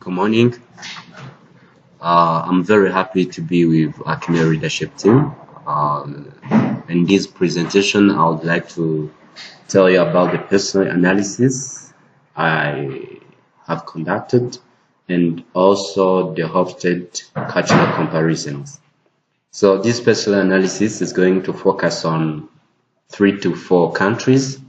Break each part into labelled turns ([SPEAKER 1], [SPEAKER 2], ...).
[SPEAKER 1] Good morning. I'm very happy to be with Akime leadership team. In this presentation, I would like to tell you about the personal analysis I have conducted and also the Hofstede cultural comparisons. So this personal analysis is going to focus on 3 to 4 countries,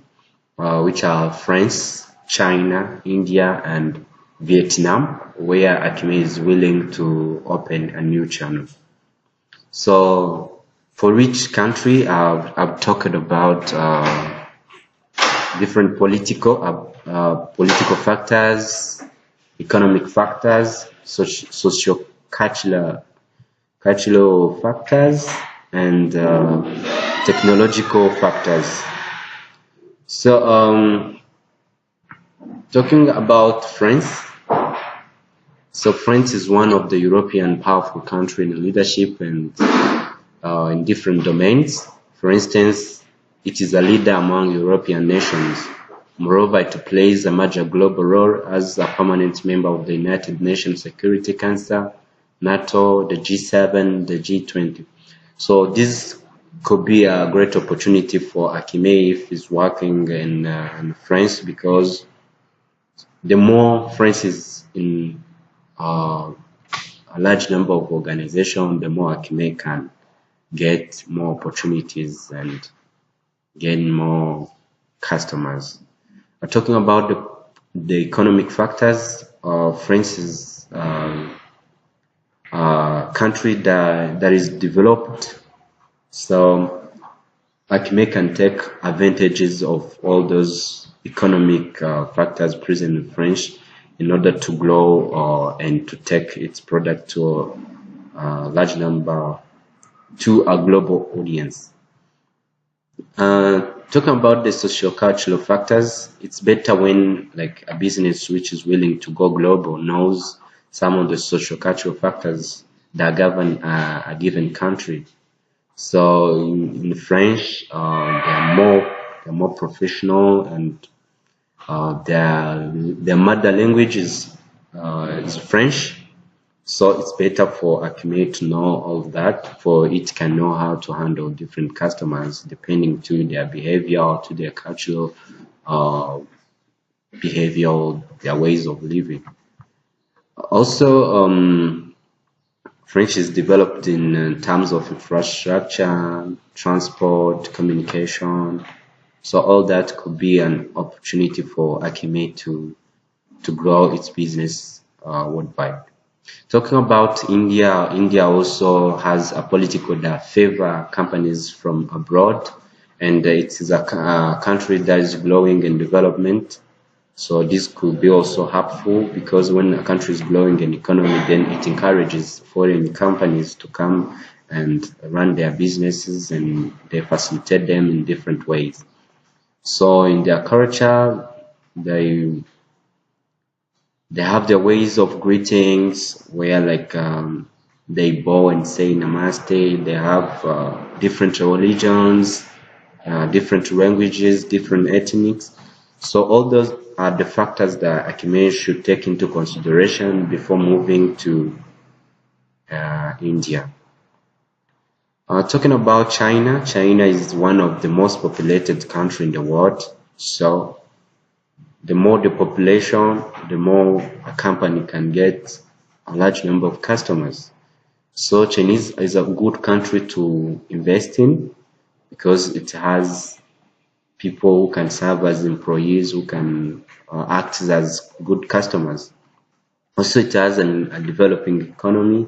[SPEAKER 1] which are France, China, India, and Vietnam, where Akime is willing to open a new channel. So for each country, I've talked about different political factors, economic factors, socio-cultural factors, and technological factors. So talking about France. So France is one of the European powerful country in leadership and in different domains. For instance, it is a leader among European nations. Moreover, it plays a major global role as a permanent member of the United Nations Security Council, NATO, the G7, the G20. So this could be a great opportunity for Akime if he's working in France, because the more France is in a large number of organizations, the more Akime can get more opportunities and gain more customers. Talking about the economic factors, France is a country that is developed, so Akime can take advantages of all those economic factors present in France in order to grow and to take its product to a large number, to a global audience. Talking about the socio-cultural factors, it's better when like a business which is willing to go global knows some of the socio-cultural factors that govern a given country. So in French, they're more professional, and their mother language is French. So it's better for Akime to know all of that, for it can know how to handle different customers depending to their behavior, to their cultural behavior, their ways of living. Also, French is developed in terms of infrastructure, transport, communication. So all that could be an opportunity for Akime to grow its business worldwide. Talking about India, India also has a political that favor companies from abroad, and it is a country that is growing in development. So this could be also helpful, because when a country is growing in economy, then it encourages foreign companies to come and run their businesses, and they facilitate them in different ways. So in their culture, they have their ways of greetings where like they bow and say namaste. They have different religions, different languages, different ethnics. So all those are the factors that Akime should take into consideration before moving to India. Talking about China, China is one of the most populated country in the world. So the more the population, the more a company can get a large number of customers. So Chinese is a good country to invest in, because it has people who can serve as employees, who can act as good customers. Also, it has a developing economy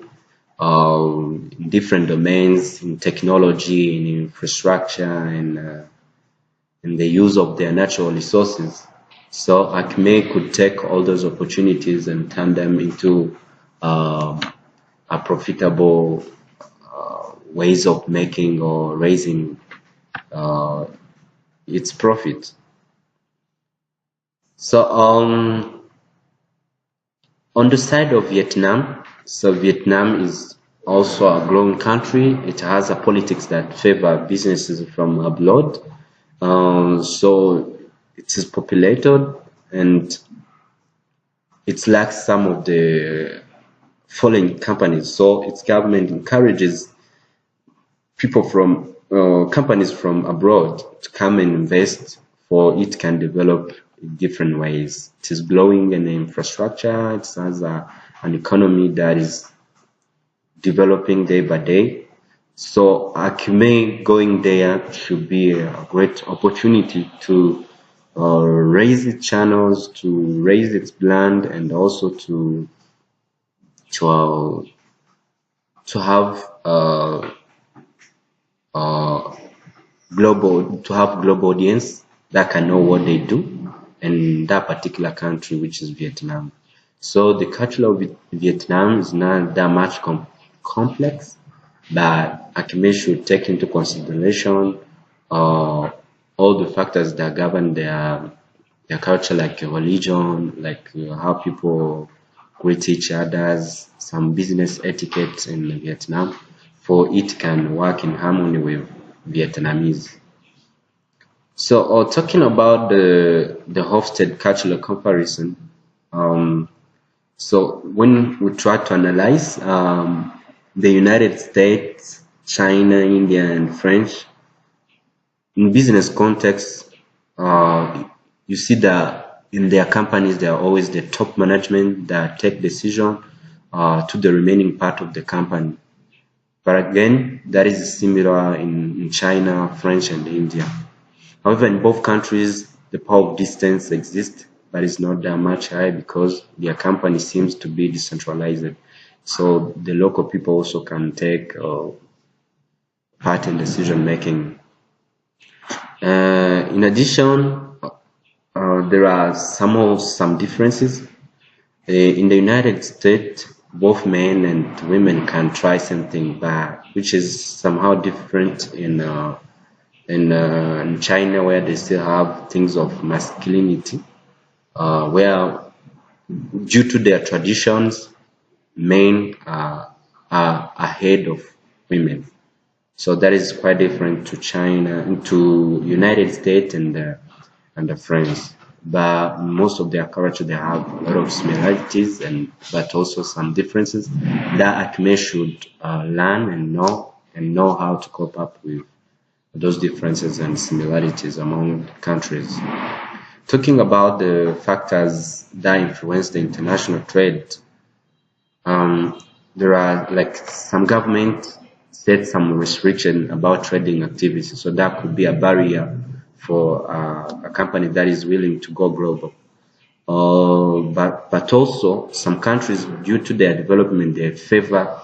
[SPEAKER 1] in different domains, in technology, in infrastructure, and in the use of their natural resources. So Akime could take all those opportunities and turn them into a profitable ways of making or raising its profit. So on the side of Vietnam, so Vietnam is also a growing country. It has a politics that favor businesses from abroad. So it is populated, and It's like some of the foreign companies. So its government encourages people from companies from abroad to come and invest, for it can develop in different ways. It is growing in the infrastructure. It has an economy that is developing day by day. So Akume going there should be a great opportunity to raise its channels, to raise its brand, and also to uh, to have uh, global audience that can know what they do in that particular country, which is Vietnam. So the culture of Vietnam is not that much complex, but Akime should take into consideration uh, all the factors that govern their culture, like religion, like how people greet each others, some business etiquette in Vietnam, for it can work in harmony with Vietnamese. So, talking about the Hofstede cultural comparison, um, so when we try to analyze the United States, China, India, and French in business context, you see that in their companies they are always the top management that take decision to the remaining part of the company. But again, that is similar in China, French, and India. However, in both countries, the power of distance exists, but it's not that much high because their company seems to be decentralized. So the local people also can take part in decision making. In addition, there are some differences. In the United States, both men and women can try something, but which is somehow different in China, where they still have things of masculinity, where due to their traditions, men are ahead of women. So that is quite different to China, to United States and the France. But most of their culture, they have a lot of similarities but also some differences that Acme should learn and know how to cope up with those differences and similarities among countries. Talking about the factors that influence the international trade, there are like some government set some restriction about trading activities, so that could be a barrier for a company that is willing to go global. But also some countries, due to their development, they favor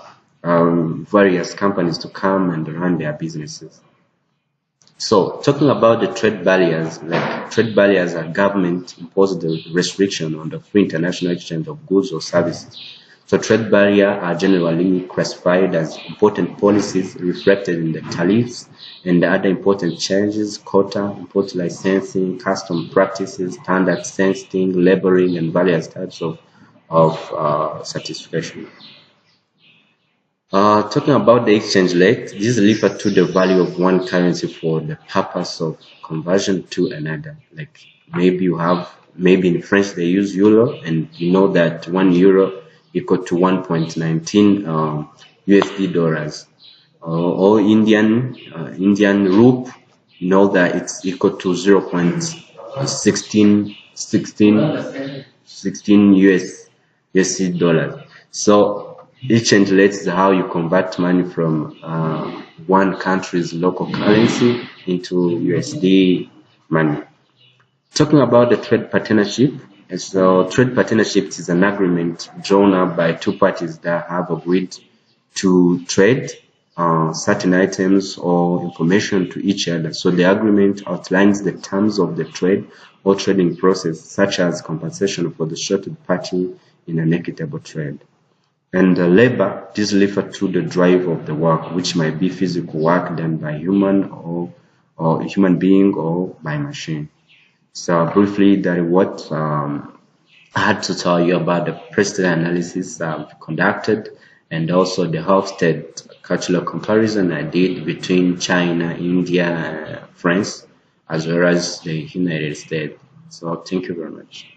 [SPEAKER 1] various companies to come and run their businesses. So talking about the trade barriers, like trade barriers are government imposed restriction on the free international exchange of goods or services. So trade barriers are generally classified as important policies reflected in the tariffs and the other important changes, quota, import licensing, custom practices, standard testing, labeling, and various types of certification. Talking about the exchange rate, this refers to the value of one currency for the purpose of conversion to another. Like maybe in French they use euro, and you know that 1 euro equal to 1.19 USD dollars. Or Indian rupee, you know that it's equal to 0.16 USD dollars. So exchange rate is how you convert money from one country's local currency into USD money. Talking about the trade partnership, so trade partnership is an agreement drawn up by two parties that have agreed to trade certain items or information to each other. So the agreement outlines the terms of the trade or trading process, such as compensation for the shorted party in an equitable trade. And labor, this refers to the drive of the work, which might be physical work done by or human being or by machine. So briefly, that is what I had to tell you about the precedent analysis I've conducted, and also the Hofstede cultural comparison I did between China, India, France, as well as the United States. So thank you very much.